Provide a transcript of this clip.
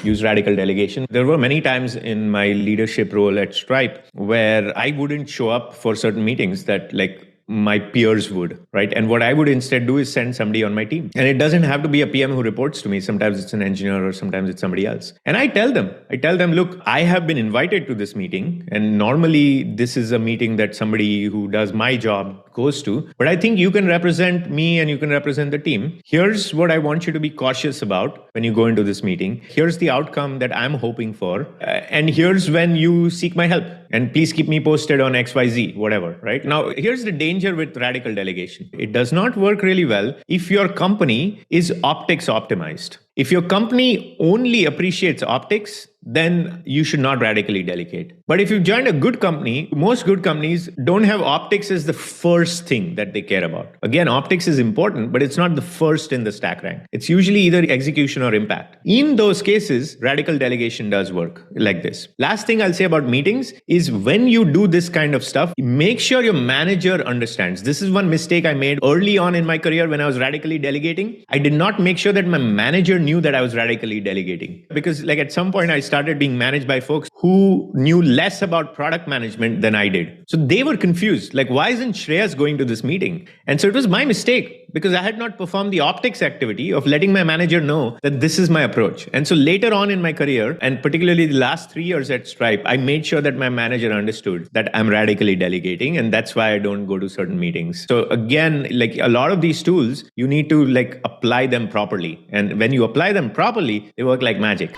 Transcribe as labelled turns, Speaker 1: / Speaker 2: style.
Speaker 1: use radical delegation. There were many times in my leadership role at Stripe where I wouldn't show up for certain meetings that my peers would, right? And what I would instead do is send somebody on my team. And it doesn't have to be a PM who reports to me. Sometimes it's an engineer or sometimes it's somebody else. And I tell them, look, I have been invited to this meeting. And normally this is a meeting that somebody who does my job goes to. But I think you can represent me and you can represent the team. Here's what I want you to be cautious about when you go into this meeting. Here's the outcome that I'm hoping for. And here's when you seek my help. And please keep me posted on XYZ, whatever, right? Now, here's the danger with radical delegation. It does not work really well if your company is optics optimized. If your company only appreciates optics, then you should not radically delegate. But if you've joined a good company, most good companies don't have optics as the first thing that they care about. Again, optics is important, but it's not the first in the stack rank. It's usually either execution or impact. In those cases, radical delegation does work like this. Last thing I'll say about meetings is when you do this kind of stuff, make sure your manager understands. This is one mistake I made early on in my career when I was radically delegating. I did not make sure that my manager knew that I was radically delegating. Because at some point I started being managed by folks who knew less about product management than I did. So they were confused. Why isn't Shreyas going to this meeting? And so it was my mistake because I had not performed the optics activity of letting my manager know that this is my approach. And so later on in my career, and particularly the last 3 years at Stripe, I made sure that my manager understood that I'm radically delegating. And that's why I don't go to certain meetings. So again, a lot of these tools, you need to apply them properly. And when you apply them properly, they work like magic.